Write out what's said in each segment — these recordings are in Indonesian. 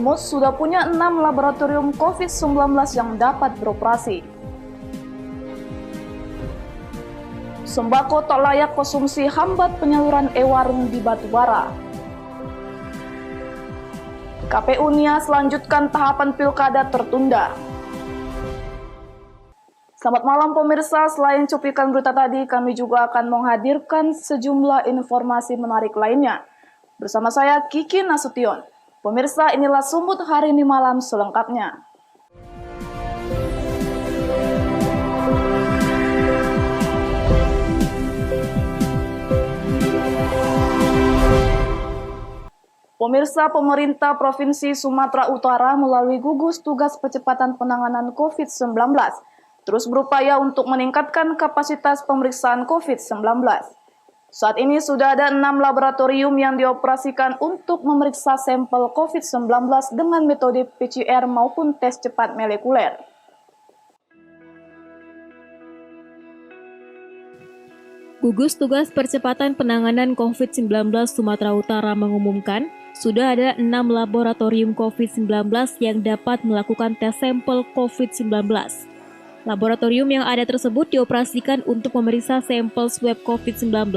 Sumut sudah punya 6 laboratorium COVID-19 yang dapat beroperasi. Sembako tak layak konsumsi hambat penyaluran e-warung di Batubara. KPU Nias lanjutkan tahapan pilkada tertunda. Selamat malam pemirsa, selain cuplikan berita tadi, kami juga akan menghadirkan sejumlah informasi menarik lainnya. Bersama saya Kiki Nasution. Pemirsa, inilah Sumut hari ini malam selengkapnya. Pemirsa, pemerintah Provinsi Sumatera Utara melalui gugus tugas percepatan penanganan COVID-19 terus berupaya untuk meningkatkan kapasitas pemeriksaan COVID-19. Saat ini sudah ada 6 laboratorium yang dioperasikan untuk memeriksa sampel COVID-19 dengan metode PCR maupun tes cepat molekuler. Gugus Tugas Percepatan Penanganan COVID-19 Sumatera Utara mengumumkan, sudah ada 6 laboratorium COVID-19 yang dapat melakukan tes sampel COVID-19. Laboratorium yang ada tersebut dioperasikan untuk memeriksa sampel swab COVID-19,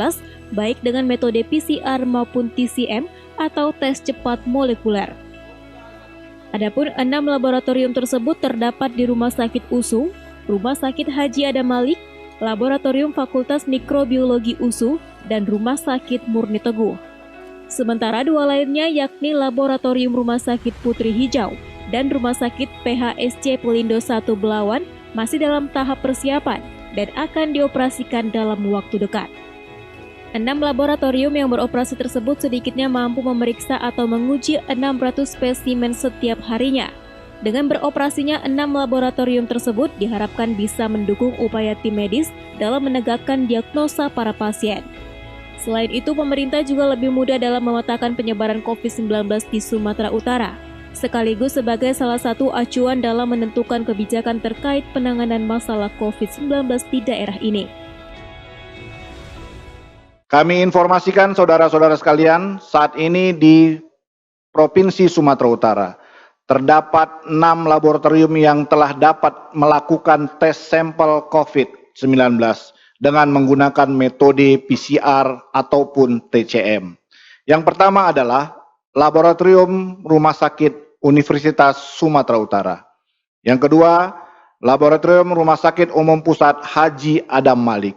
baik dengan metode PCR maupun TCM atau tes cepat molekuler. Adapun 6 laboratorium tersebut terdapat di Rumah Sakit USU, Rumah Sakit Haji Adam Malik, Laboratorium Fakultas Mikrobiologi USU, dan Rumah Sakit Murni Teguh. Sementara 2 lainnya yakni Laboratorium Rumah Sakit Putri Hijau dan Rumah Sakit PHSC Pelindo 1 Belawan masih dalam tahap persiapan dan akan dioperasikan dalam waktu dekat. 6 laboratorium yang beroperasi tersebut sedikitnya mampu memeriksa atau menguji 600 spesimen setiap harinya. Dengan beroperasinya 6 laboratorium tersebut diharapkan bisa mendukung upaya tim medis dalam menegakkan diagnosa para pasien. Selain itu, pemerintah juga lebih mudah dalam memetakan penyebaran COVID-19 di Sumatera Utara, sekaligus sebagai salah satu acuan dalam menentukan kebijakan terkait penanganan masalah COVID-19 di daerah ini. Kami informasikan saudara-saudara sekalian, saat ini di Provinsi Sumatera Utara terdapat 6 laboratorium yang telah dapat melakukan tes sampel COVID-19 dengan menggunakan metode PCR ataupun TCM. Yang pertama adalah Laboratorium Rumah Sakit Universitas Sumatera Utara. Yang kedua, Laboratorium Rumah Sakit Umum Pusat Haji Adam Malik.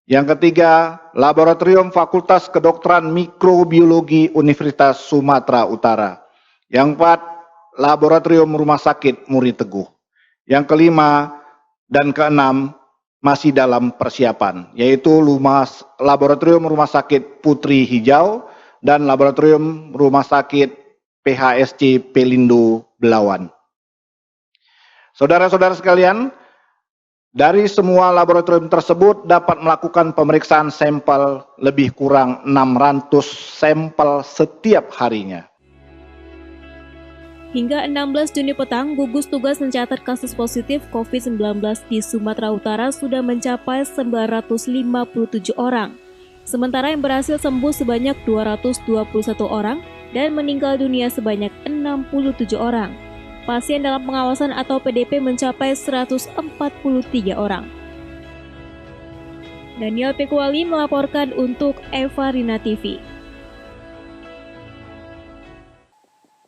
Yang ketiga, Laboratorium Fakultas Kedokteran Mikrobiologi Universitas Sumatera Utara. Yang keempat, Laboratorium Rumah Sakit Murni Teguh. Yang kelima dan keenam masih dalam persiapan, yaitu Laboratorium Rumah Sakit Putri Hijau dan Laboratorium Rumah Sakit PHSC Pelindo Belawan. Saudara-saudara sekalian, dari semua laboratorium tersebut dapat melakukan pemeriksaan sampel lebih kurang 600 sampel setiap harinya. Hingga 16 Juni petang, gugus tugas mencatat kasus positif COVID-19 di Sumatera Utara sudah mencapai 957 orang. Sementara yang berhasil sembuh sebanyak 221 orang dan meninggal dunia sebanyak 67 orang. Pasien dalam pengawasan atau PDP mencapai 143 orang. Daniel Pekuali melaporkan untuk Eva Rina TV.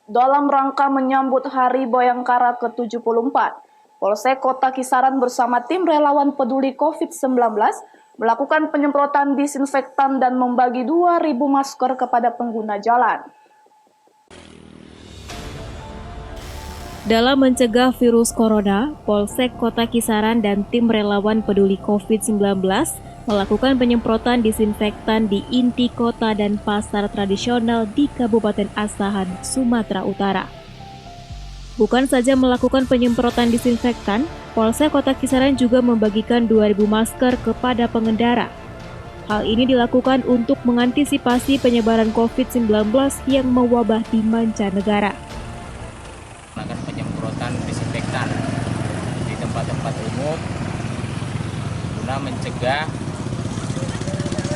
Dalam rangka menyambut Hari Bayangkara ke-74, Polsek Kota Kisaran bersama tim relawan peduli COVID-19 melakukan penyemprotan disinfektan dan membagi 2.000 masker kepada pengguna jalan. Dalam mencegah virus corona, Polsek Kota Kisaran dan tim relawan peduli COVID-19 melakukan penyemprotan disinfektan di inti kota dan pasar tradisional di Kabupaten Asahan, Sumatera Utara. Bukan saja melakukan penyemprotan disinfektan, Polsek Kota Kisaran juga membagikan 2.000 masker kepada pengendara. Hal ini dilakukan untuk mengantisipasi penyebaran COVID-19 yang mewabah di mancanegara. Melakukan penyemprotan disinfektan di tempat-tempat umum guna mencegah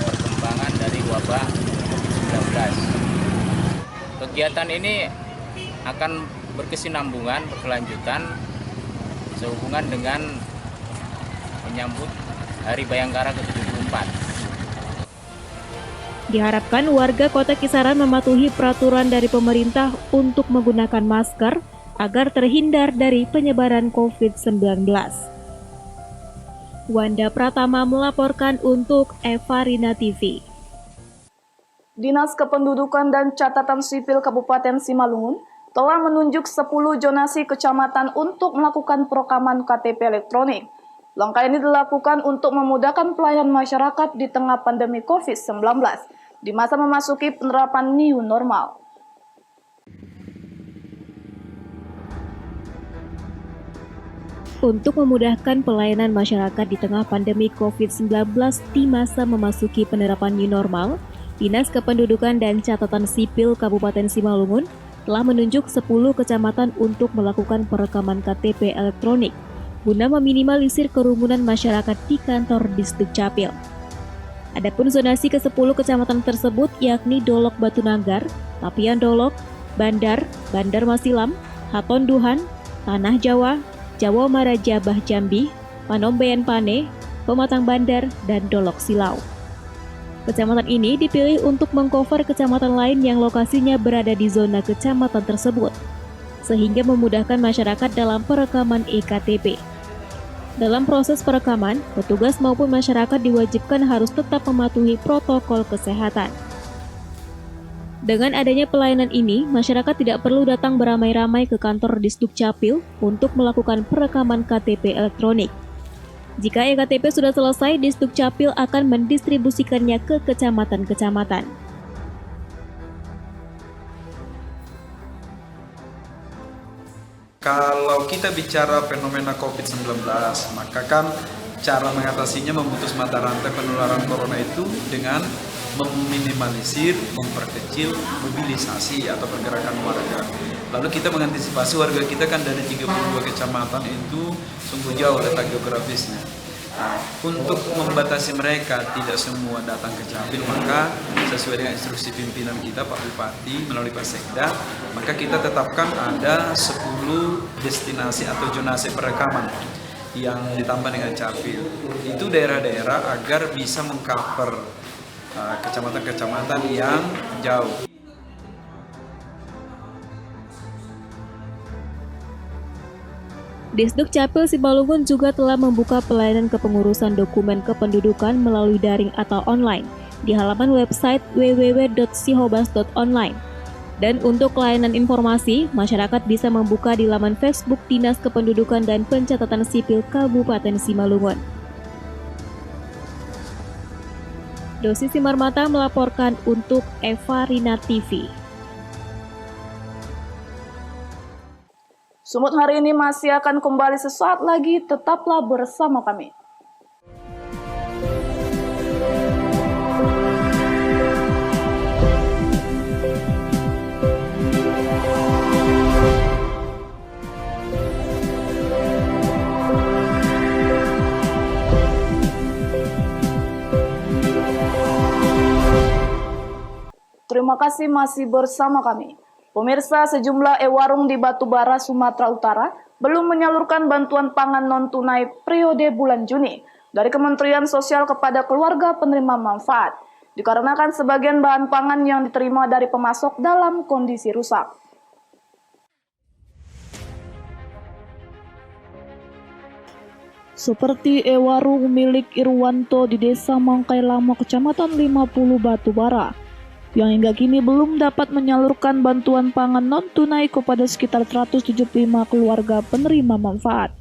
perkembangan dari wabah COVID-19. Kegiatan ini akan berkesinambungan, berkelanjutan sehubungan dengan menyambut Hari Bayangkara ke-74. Diharapkan warga Kota Kisaran mematuhi peraturan dari pemerintah untuk menggunakan masker agar terhindar dari penyebaran COVID-19. Wanda Pratama melaporkan untuk Eva Rina TV. Dinas Kependudukan dan Catatan Sipil Kabupaten Simalungun telah menunjuk 10 zonasi kecamatan untuk melakukan perekaman KTP elektronik. Langkah ini dilakukan untuk memudahkan pelayanan masyarakat di tengah pandemi COVID-19 di masa memasuki penerapan new normal. Untuk memudahkan pelayanan masyarakat di tengah pandemi COVID-19 di masa memasuki penerapan new normal, Dinas Kependudukan dan Catatan Sipil Kabupaten Simalungun telah menunjuk 10 kecamatan untuk melakukan perekaman KTP elektronik guna meminimalisir kerumunan masyarakat di kantor Disdukcapil. Adapun zonasi ke-10 kecamatan tersebut yakni Dolok Batunanggar, Tapian Dolok, Bandar, Bandar Masilam, Hatonduhan, Tanah Jawa, Jawa Maraja Bah Jambi, Panombean Pane, Pematang Bandar, dan Dolok Silau. Kecamatan ini dipilih untuk mengcover kecamatan lain yang lokasinya berada di zona kecamatan tersebut, sehingga memudahkan masyarakat dalam perekaman eKTP. Dalam proses perekaman, petugas maupun masyarakat diwajibkan harus tetap mematuhi protokol kesehatan. Dengan adanya pelayanan ini, masyarakat tidak perlu datang beramai-ramai ke kantor Disdukcapil untuk melakukan perekaman KTP elektronik. Jika eKTP sudah selesai, Disdukcapil akan mendistribusikannya ke kecamatan-kecamatan. Kalau kita bicara fenomena COVID-19, maka kan cara mengatasinya memutus mata rantai penularan corona itu dengan meminimalisir, memperkecil mobilisasi atau pergerakan warga. Lalu kita mengantisipasi warga kita kan dari 32 kecamatan itu sungguh jauh letak geografisnya. Nah, untuk membatasi mereka tidak semua datang ke Capil, maka sesuai dengan instruksi pimpinan kita Pak Bupati melalui Pak Sekda, maka kita tetapkan ada 10 destinasi atau zonasi perekaman yang ditambah dengan Capil. Itu daerah-daerah agar bisa mengcover kecamatan-kecamatan yang jauh. Disdukcapil Simalungun juga telah membuka pelayanan kepengurusan dokumen kependudukan melalui daring atau online di halaman website www.sihobas.online. Dan untuk layanan informasi, masyarakat bisa membuka di laman Facebook Dinas Kependudukan dan Pencatatan Sipil Kabupaten Simalungun. Dosi Simarmata melaporkan untuk Eva Rina TV. Sumut hari ini masih akan kembali sesaat lagi, tetaplah bersama kami. Terima kasih masih bersama kami. Pemirsa, sejumlah warung di Batubara, Sumatera Utara belum menyalurkan bantuan pangan non-tunai periode bulan Juni dari Kementerian Sosial kepada keluarga penerima manfaat, dikarenakan sebagian bahan pangan yang diterima dari pemasok dalam kondisi rusak. Seperti warung milik Irwanto di Desa Mangkai Lama, Kecamatan 50 Batubara, yang hingga kini belum dapat menyalurkan bantuan pangan non-tunai kepada sekitar 175 keluarga penerima manfaat.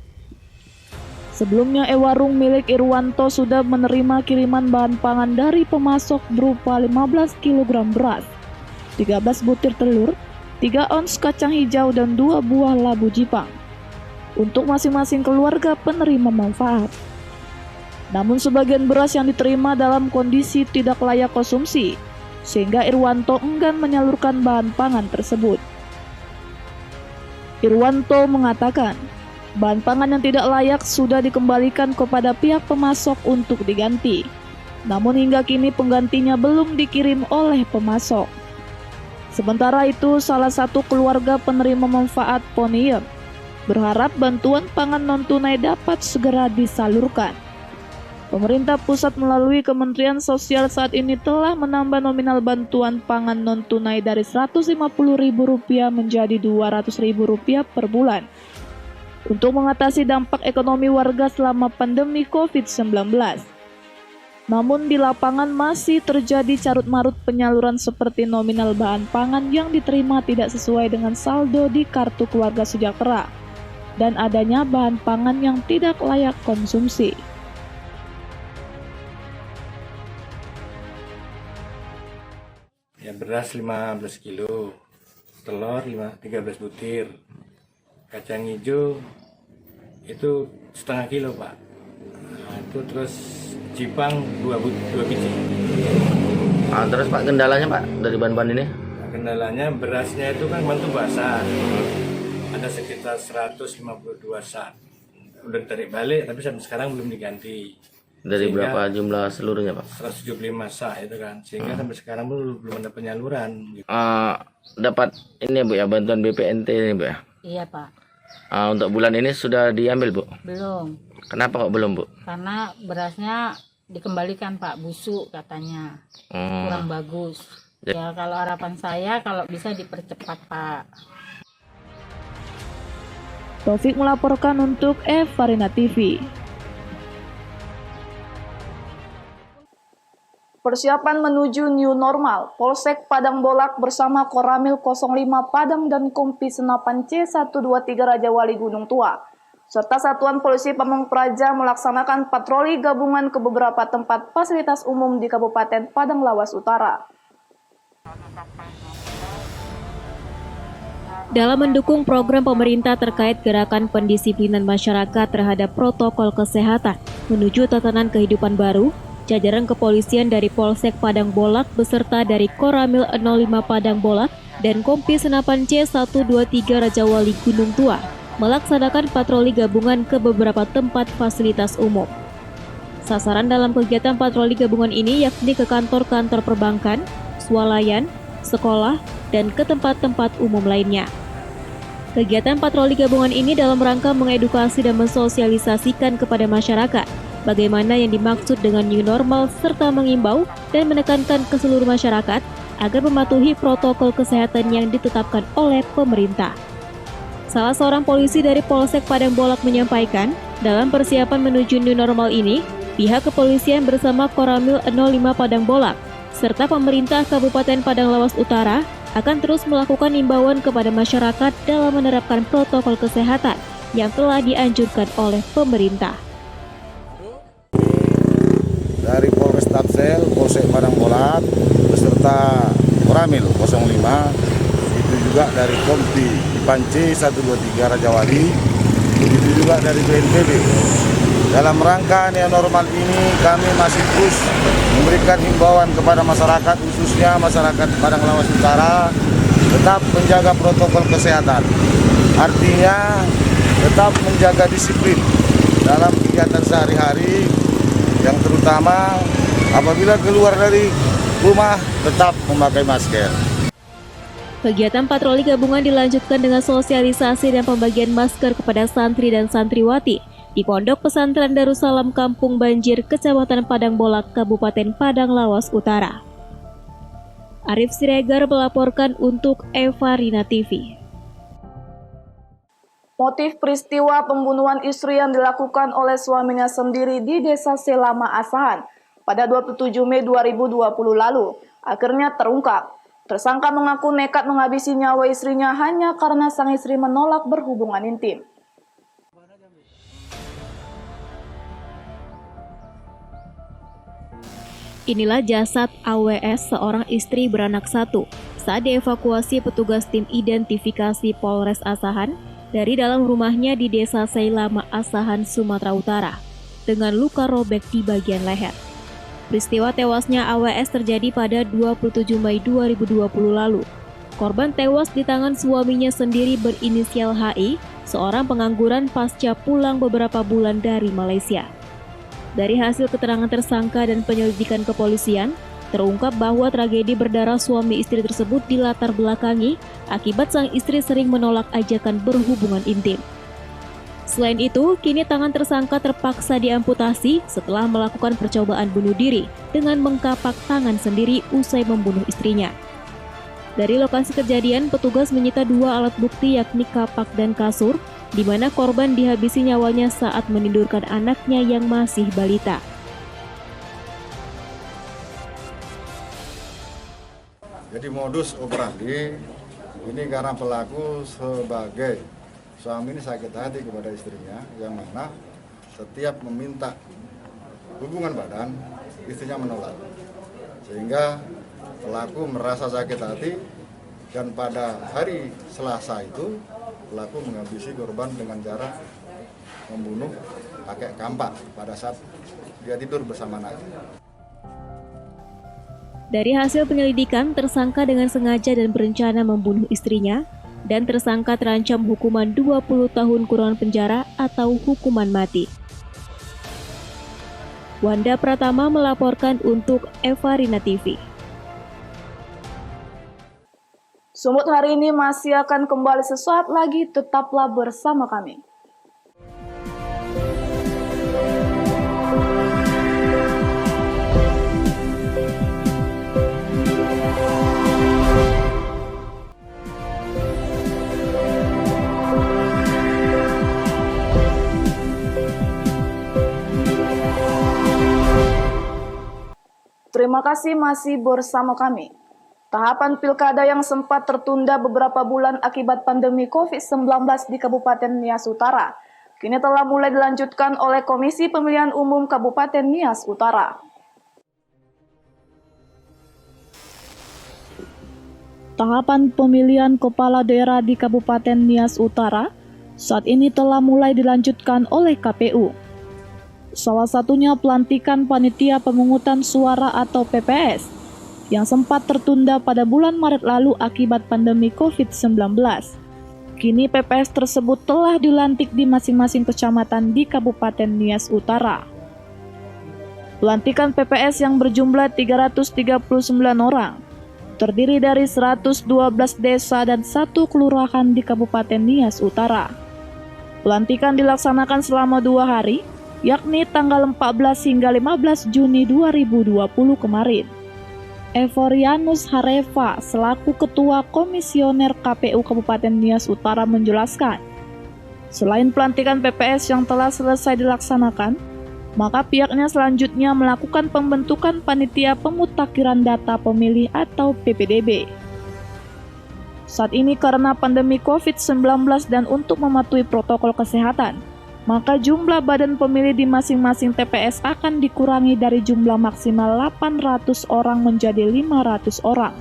Sebelumnya, warung milik Irwanto sudah menerima kiriman bahan pangan dari pemasok berupa 15 kg beras, 13 butir telur, 3 ons kacang hijau, dan 2 buah labu jipang untuk masing-masing keluarga penerima manfaat. Namun sebagian beras yang diterima dalam kondisi tidak layak konsumsi, sehingga Irwanto enggan menyalurkan bahan pangan tersebut. Irwanto mengatakan, bahan pangan yang tidak layak sudah dikembalikan kepada pihak pemasok untuk diganti. Namun hingga kini penggantinya belum dikirim oleh pemasok. Sementara itu, salah satu keluarga penerima manfaat Ponium berharap bantuan pangan non-tunai dapat segera disalurkan. Pemerintah pusat melalui Kementerian Sosial saat ini telah menambah nominal bantuan pangan non-tunai dari Rp150.000 menjadi Rp200.000 per bulan untuk mengatasi dampak ekonomi warga selama pandemi COVID-19. Namun di lapangan masih terjadi carut-marut penyaluran seperti nominal bahan pangan yang diterima tidak sesuai dengan saldo di Kartu Keluarga Sejahtera dan adanya bahan pangan yang tidak layak konsumsi. Ya, beras 15 kilo, telur 13 butir, kacang hijau itu setengah kilo Pak. Nah, itu terus cipang 2 biji. Terus Pak, kendalanya Pak dari bahan-bahan ini? Nah, kendalanya berasnya itu kan mantu basah, ada sekitar 152 sak. Udah ditarik balik tapi sampai sekarang belum diganti. Dari Sehingga berapa jumlah seluruhnya Pak? 175 sak itu kan, sehingga sampai sekarang belum ada penyaluran. Dapat ini Bu ya, bantuan BPNT ini Bu ya? Iya Pak. Untuk bulan ini sudah diambil Bu? Belum. Kenapa kok belum Bu? Karena berasnya dikembalikan Pak, busuk katanya. Kurang bagus. Ya kalau harapan saya kalau bisa dipercepat Pak. Taufik melaporkan untuk Evarina TV. Persiapan menuju new normal, Polsek Padang Bolak bersama Koramil 05 Padang dan Kompi Senapan C123 Raja Wali Gunung Tua, serta Satuan Polisi Pamong Praja melaksanakan patroli gabungan ke beberapa tempat fasilitas umum di Kabupaten Padang Lawas Utara. Dalam mendukung program pemerintah terkait gerakan pendisiplinan masyarakat terhadap protokol kesehatan menuju tatanan kehidupan baru, jajaran kepolisian dari Polsek Padang Bolak beserta dari Koramil 05 Padang Bolak dan Kompi Senapan C123 Raja Wali Gunung Tua melaksanakan patroli gabungan ke beberapa tempat fasilitas umum. Sasaran dalam kegiatan patroli gabungan ini yakni ke kantor-kantor perbankan, swalayan, sekolah, dan ke tempat-tempat umum lainnya. Kegiatan patroli gabungan ini dalam rangka mengedukasi dan mensosialisasikan kepada masyarakat bagaimana yang dimaksud dengan new normal serta mengimbau dan menekankan ke seluruh masyarakat agar mematuhi protokol kesehatan yang ditetapkan oleh pemerintah. Salah seorang polisi dari Polsek Padang Bolak menyampaikan, dalam persiapan menuju new normal ini, pihak kepolisian bersama Koramil 05 Padang Bolak serta pemerintah Kabupaten Padang Lawas Utara akan terus melakukan imbauan kepada masyarakat dalam menerapkan protokol kesehatan yang telah dianjurkan oleh pemerintah. Dari Polres Tabsel, Polsek Padang Bolak, beserta Koramil 05, itu juga dari Kompi Panci 123 Raja Wali, itu juga dari BNPB. Dalam rangka new normal ini, kami masih terus memberikan himbauan kepada masyarakat, khususnya masyarakat Padang Lawas Utara, tetap menjaga protokol kesehatan. Artinya, tetap menjaga disiplin dalam kegiatan sehari-hari, yang terutama apabila keluar dari rumah tetap memakai masker. Kegiatan patroli gabungan dilanjutkan dengan sosialisasi dan pembagian masker kepada santri dan santriwati di Pondok Pesantren Darussalam Kampung Banjir, Kecamatan Padang Bolak, Kabupaten Padang Lawas Utara. Arif Siregar melaporkan untuk Evarina TV. Motif peristiwa pembunuhan istri yang dilakukan oleh suaminya sendiri di Desa Selama Asahan pada 27 Mei 2020 lalu akhirnya terungkap. Tersangka mengaku nekat menghabisi nyawa istrinya hanya karena sang istri menolak berhubungan intim. Inilah jasad AWS, seorang istri beranak satu, saat dievakuasi petugas tim identifikasi Polres Asahan dari dalam rumahnya di Desa Selama Asahan, Sumatera Utara, dengan luka robek di bagian leher. Peristiwa tewasnya AWS terjadi pada 27 Mei 2020 lalu. Korban tewas di tangan suaminya sendiri berinisial HI, seorang pengangguran pasca pulang beberapa bulan dari Malaysia. Dari hasil keterangan tersangka dan penyelidikan kepolisian, Terungkap bahwa tragedi berdarah suami istri tersebut dilatar belakangi akibat sang istri sering menolak ajakan berhubungan intim. Selain itu, kini tangan tersangka terpaksa diamputasi setelah melakukan percobaan bunuh diri dengan mengkapak tangan sendiri usai membunuh istrinya. Dari lokasi kejadian, petugas menyita 2 alat bukti yakni kapak dan kasur, di mana korban dihabisi nyawanya saat menidurkan anaknya yang masih balita. Jadi modus operandi ini karena pelaku sebagai suami ini sakit hati kepada istrinya, yang mana setiap meminta hubungan badan, istrinya menolak. Sehingga pelaku merasa sakit hati dan pada hari Selasa itu pelaku menghabisi korban dengan cara membunuh pakai kampak pada saat dia tidur bersama anaknya. Dari hasil penyelidikan, tersangka dengan sengaja dan berencana membunuh istrinya, dan tersangka terancam hukuman 20 tahun kurungan penjara atau hukuman mati. Wanda Pratama melaporkan untuk Eva Rina TV. Sumut hari ini masih akan kembali sesaat lagi, tetaplah bersama kami. Terima kasih masih bersama kami. Tahapan pilkada yang sempat tertunda beberapa bulan akibat pandemi COVID-19 di Kabupaten Nias Utara, kini telah mulai dilanjutkan oleh Komisi Pemilihan Umum Kabupaten Nias Utara. Tahapan pemilihan kepala daerah di Kabupaten Nias Utara saat ini telah mulai dilanjutkan oleh KPU. Salah satunya pelantikan panitia pemungutan suara atau PPS yang sempat tertunda pada bulan Maret lalu akibat pandemi COVID-19. Kini PPS tersebut telah dilantik di masing-masing kecamatan di Kabupaten Nias Utara. Pelantikan PPS yang berjumlah 339 orang, terdiri dari 112 desa dan 1 kelurahan di Kabupaten Nias Utara. Pelantikan dilaksanakan selama 2 hari, yakni tanggal 14 hingga 15 Juni 2020 kemarin. Evorianus Hareva selaku Ketua Komisioner KPU Kabupaten Nias Utara menjelaskan, selain pelantikan PPS yang telah selesai dilaksanakan, maka pihaknya selanjutnya melakukan pembentukan panitia pemutakhiran data pemilih atau PPDB. Saat ini karena pandemi COVID-19 dan untuk mematuhi protokol kesehatan, maka jumlah badan pemilih di masing-masing TPS akan dikurangi dari jumlah maksimal 800 orang menjadi 500 orang.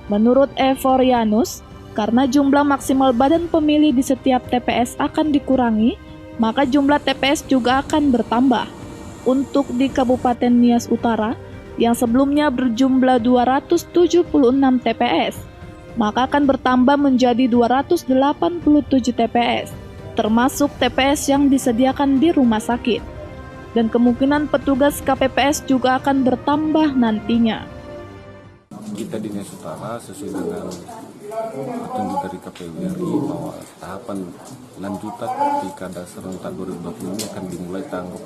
Menurut Evorianus, karena jumlah maksimal badan pemilih di setiap TPS akan dikurangi, maka jumlah TPS juga akan bertambah. Untuk di Kabupaten Nias Utara, yang sebelumnya berjumlah 276 TPS, maka akan bertambah menjadi 287 TPS. Termasuk TPS yang disediakan di rumah sakit. Dan kemungkinan petugas KPPS juga akan bertambah nantinya. Kita di Nias Utara sesuai dengan petunjuk dari KPU RI bahwa tahapan lanjutan Pilkada serentak 2020 ini akan dimulai tanggal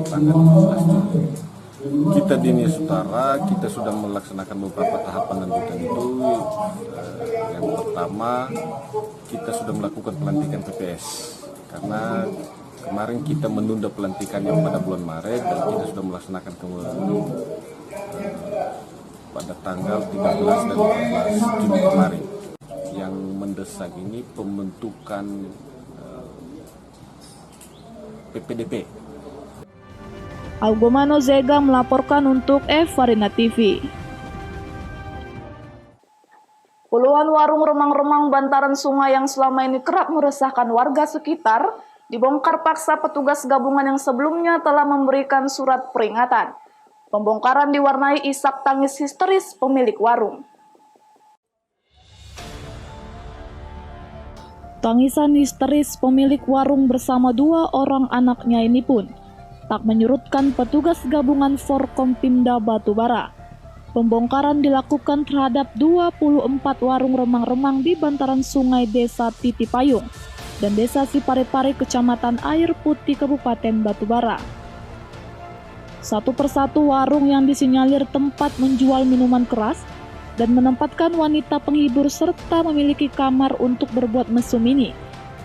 15 Juni. Kita di Nias Utara, kita sudah melaksanakan beberapa tahapan lanjutan itu. Yang pertama, kita sudah melakukan pelantikan PPS karena kemarin kita menunda pelantikannya pada bulan Maret dan kita sudah melaksanakan pada tanggal 13 dan 14 Juni kemarin. Yang mendesak ini pembentukan PPDB. Algomano Zega melaporkan untuk Eva Rina TV. Puluhan warung remang-remang bantaran sungai yang selama ini kerap meresahkan warga sekitar dibongkar paksa petugas gabungan yang sebelumnya telah memberikan surat peringatan. Pembongkaran diwarnai isak tangis histeris pemilik warung. Tangisan histeris pemilik warung bersama 2 orang anaknya ini pun tak menyurutkan petugas gabungan Forkompimda Batubara Pembongkaran dilakukan terhadap 24 warung remang-remang di bantaran sungai Desa Titipayung dan Desa Siparepare, Kecamatan Air Putih, Kabupaten Batubara. Satu persatu warung yang disinyalir tempat menjual minuman keras dan menempatkan wanita penghibur serta memiliki kamar untuk berbuat mesum ini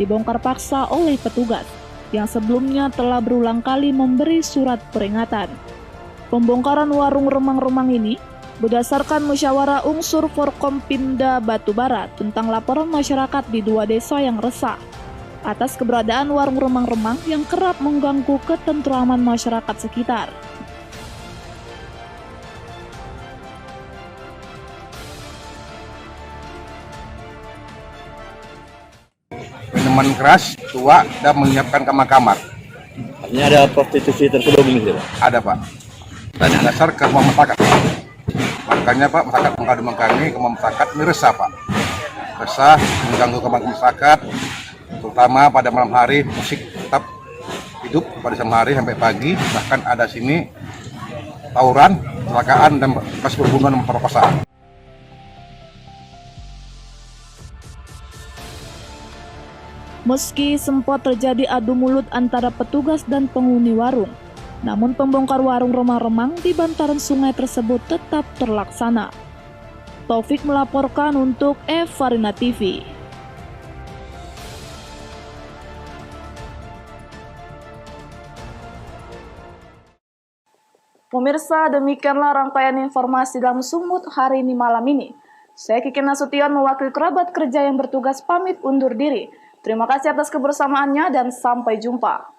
dibongkar paksa oleh petugas yang sebelumnya telah berulang kali memberi surat peringatan. Pembongkaran warung remang-remang ini berdasarkan musyawarah unsur Forkompimda Batubara tentang laporan masyarakat di 2 desa yang resah atas keberadaan warung remang-remang yang kerap mengganggu ketentraman masyarakat sekitar. Minuman keras, tua, dan menyiapkan kamar-kamar. Artinya ada prostitusi terselubung gitu, Pak? Ada, Pak. Dan dasar ke masyarakat. Makanya, Pak, masyarakat mengadu kami, ke masyarakat ini resah, Pak. Resah, mengganggu ke masyarakat, terutama pada malam hari, musik tetap hidup pada malam hari sampai pagi. Bahkan ada sini tawuran, kecelakaan, dan kasus berhubungan dengan perkosaan. Meski sempat terjadi adu mulut antara petugas dan penghuni warung, namun pembongkar warung remang-remang di bantaran sungai tersebut tetap terlaksana. Taufik melaporkan untuk Evarina TV. Pemirsa, demikianlah rangkaian informasi dalam Sumut hari ini malam ini. Saya Kiki Nasution mewakili kerabat kerja yang bertugas pamit undur diri. Terima kasih atas kebersamaannya dan sampai jumpa.